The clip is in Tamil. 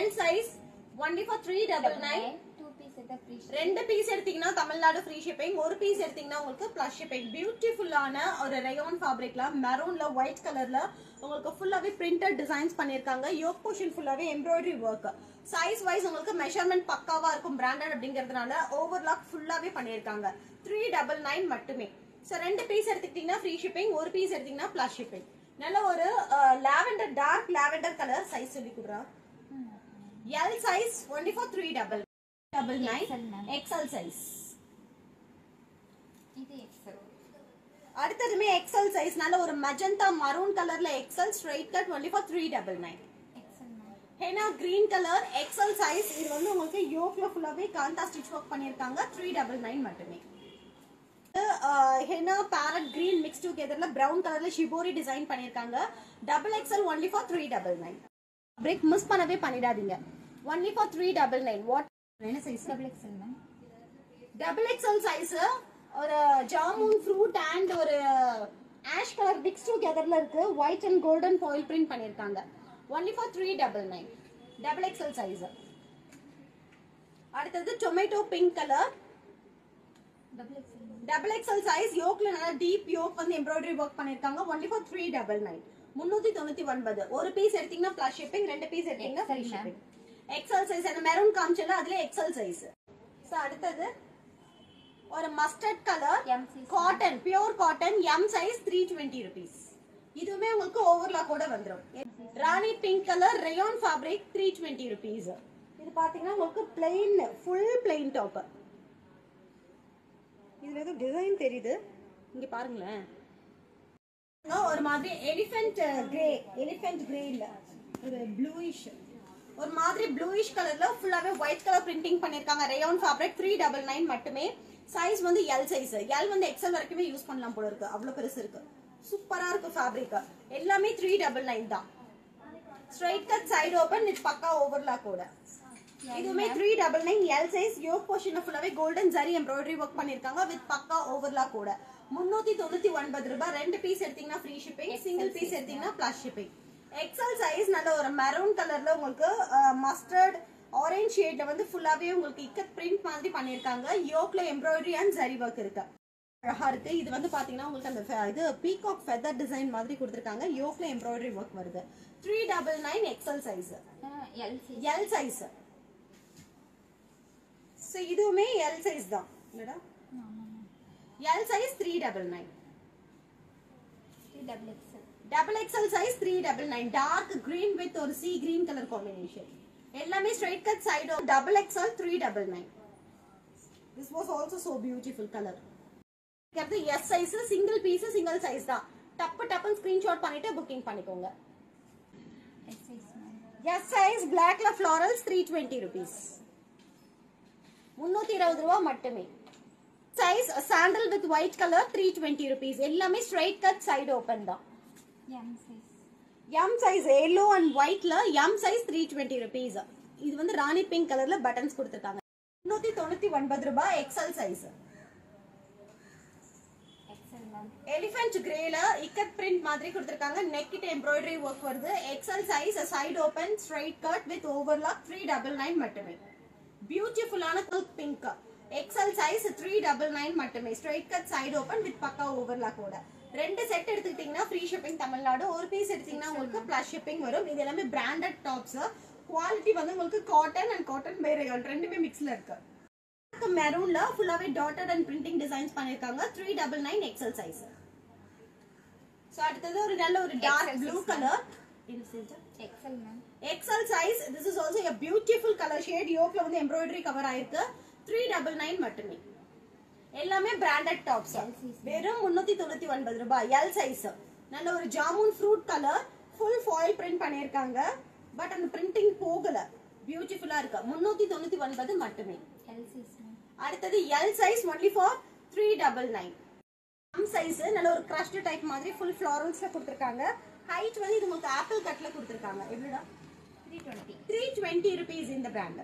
L size only for 399. ரெண்டு பீஸ் எடுத்தீங்கன்னா தமிழ்நாடு ஃப்ரீ ஷிப்பிங், ஒரு பீஸ் எடுத்தீங்கன்னா உங்களுக்கு பிளஸ் ஷிப்பிங். பியூட்டிஃபுல்லான ஒரு ரயான் ஃபேப்ரிக்ல மெரூன்ல ஒயிட் கலர்ல உங்களுக்கு ஃபுல்லாவே பிரிண்டட் டிசைன்ஸ் பண்ணிருக்காங்க. யோக் போர்ஷன் ஃபுல்லாவே எம்ப்ராய்டரி ஒர்க். சைஸ் வைஸ் உங்களுக்கு மெஷர்மெண்ட் பக்காவா இருக்கும், பிராண்டட் அப்படிங்கிறதுனால ஓவர்லாக் ஃபுல்லாவே பண்ணிருக்காங்க. 399 மட்டுமே. சோ ரெண்டு பீஸ் எடுத்துக்கிட்டீங்கன்னா ஃப்ரீ ஷிப்பிங், ஒரு பீஸ் எடுத்தீங்கன்னா பிளஸ் ஷிப்பிங். நல்ல ஒரு lavender dark lavender colour. Size சொல்லி கொடுறா. L size only for 399. XL size. இது XL. அடுத்ததுமே XL size நல்ல ஒரு magenta maroon கலர்ல XL straight cut only for 399. XL henna green color XL size. இது வந்து உங்களுக்கு யோக்ல ஃபுல்லாவே காந்தா ஸ்டிட்ச் வர்க் பண்ணிருக்காங்க. 399 மட்டுமே. ஹெனா parrot green mixed togetherல brown கலர்ல shibori டிசைன் பண்ணிருக்காங்க. XXL only for 399. Break miss பண்ணவே பண்ணிடாதீங்க. only for 399. வாட் என்ன size? XXL ma'am. XXL size ஒரு ஜாமுன் ஃப்ரூட் அண்ட் ஒரு ஆஷ் கலர் மிக்ஸ் டுகெதர்ல இருக்கு. White and golden foil print பண்ணிருக்காங்க. only for 399. XXL size. அடுத்து tomato pink colour. XXL size. யோக்ல நல்ல டீப் யோக் வந்து எம்ப்ராய்டரி வர்க் பண்ணிருக்காங்க. only for 399. 399. ஒரு பீஸ் எடுத்தீங்கன்னா பிளஸ் ஷிப்பிங், ரெண்டு பீஸ் எடுத்தீங்கன்னா ஃப்ரீ ஷிப்பிங். XL சைஸ் அந்த மெரூன் காமிச்சல அதுல XL சைஸ். சோ அடுத்து ஒரு mustard colour cotton pure cotton M size 320 rupees. இதுவுமே உங்களுக்கு ஓவர்லாக் கூட வந்துரும். Rani pink colour rayon fabric 320 rupees. இது பாத்தீங்கன்னா உங்களுக்கு plain full plain டாப். இதுல ஏதோ டிசைன் தெரியுது, இங்க பாருங்களேன். ஒரு மாதிரி எலிஃபென்ட் கிரே இல்ல ஒரு ப்ளூயிஷ், ஒரு மாதிரி ப்ளூயிஷ் கலர்ல ஃபுல்லாவே ஒயிட் கலர் பிரிண்டிங் பண்ணிருக்காங்க. ரயான் ஃபேப்ரிக் 399 மட்டுமே. சைஸ் வந்து L சைஸ். L வந்து XL வரைக்குமே யூஸ் பண்ணலாம் போல இருக்கு, அவ்வளவு பெருசு இருக்கு. சூப்பரா இருக்கு ஃபேப்ரிக். எல்லாமே 399 தான். Straight cut side open with பக்கா ஓவர்லாக் கூட. இதுமே 399 L சைஸ். யோக் போர்ஷன் ஃபுல்லாவே கோல்டன் ஜரி எம்ப்ராய்டரி வர்க் பண்ணிருக்காங்க வித் பக்கா ஓவர்லாக் கூட. 399 ரூபாய். ரெண்டு பீஸ் எடுத்தீங்கன்னா ஃப்ரீ ஷிப்பிங், சிங்கிள் பீஸ் எடுத்தீங்கன்னா பிளஸ் ஷிப்பிங். XL சைஸ் நல்ல ஒரு மெரூன் கலர்ல உங்களுக்கு மஸ்டர்ட் ஆரஞ்சு ஷேட்ல வந்து ஃபுல்லாவே உங்களுக்கு இக்கட் பிரிண்ட் மாதிரி பண்ணிருக்காங்க. யோக்ல எம்ப்ராய்டரி அண்ட் ஜரி வர்க் இருக்கு. அழகா இருக்கு. இது வந்து பாத்தீங்கன்னா உங்களுக்கு அந்த இது பீகாக் ஃபெதர் டிசைன் மாதிரி கொடுத்திருக்காங்க. யோக்ல எம்ப்ராய்டரி வர்க் வருது. 399 XL size. L size. So இதுவுமே L சைஸ் தான் இல்லடா. L size 399. XXL size 399. Dark green with or sea green color combination. எல்லாமே straight cut side of XXL 399. This was also so beautiful color. அடுத்து S size single piece single size தான். டப்பு screenshot பண்ணிட்டு booking பண்ணிக்கோங்க. S size blackல florals 320 rupees. 320 ரூபாய் மட்டுமே. Size sandal with white color 320 rupees. எல்லாமே straight cut side open தான். M size yellow and white ல M size 320 rupees. இது வந்து ராணி பிங்க் கலர்ல பட்டன்ஸ் கொடுத்திருக்காங்க. 399 ரூபாய். XL size. எலிஃபென்ட் கிரேல இக்கட் பிரிண்ட் மாதிரி கொடுத்திருக்காங்க. நெக் கிட்ட எம்ப்ராய்டரி வர்க் வருது. XL size side open straight cut with overlock 399 மட்டுமே. பியூட்டிஃபுல்லான பிங்க். XL size 399 மட்டுமே. Straight cut side open with பக்கா ஓவர்லாக் கூட. ரெண்டு செட் எடுத்துக்கிட்டீங்கன்னா ஃப்ரீ ஷிப்பிங் தமிழ்நாடு, ஒரு பீஸ் எடுத்தீங்கன்னா உங்களுக்கு பிளஸ் ஷிப்பிங் வரும். இது எல்லாமே பிராண்டட் டாப்ஸ். குவாலிட்டி வந்து உங்களுக்கு cotton and cotton by rayon ரெண்டுமே மிக்ஸ்ல இருக்கு. மெரூன்ல ஃபுல்லாவே டாட்டட் அண்ட் பிரிண்டிங் டிசைன்ஸ் பண்ணிருக்காங்க. 399 XL size. சோ அடுத்து ஒரு நல்ல ஒரு dark blue colour. XL ma'am. XL size. This is also a beautiful color shade. யோக்ல வந்து எம்ப்ராய்டரி கவர் ஆயிருக்கு. 399 மட்டுமே. எல்லாமே பிராண்டட் டாப்ஸ். வெறும் 399 ரூபாய். L size. நல்ல ஒரு jamun fruit colour full foil print பண்ணிருக்காங்க. பட் அந்த பிரிண்டிங் போகல. பியூட்டிஃபுல்லா இருக்கு. 399 மட்டுமே. L size. அடுத்து L size only for 399. M size நல்ல ஒரு கிரஷ்ட் டைப் மாதிரி ஃபுல் ஃப்ளாரல்ஸ்ல கொடுத்திருக்காங்க. ஹைட் வந்து இது உங்களுக்கு ஆப்பிள் கட்ல கொடுத்திருக்காங்க. எவ்வளவுடா? 320 rupees இந்த பிராண்ட்.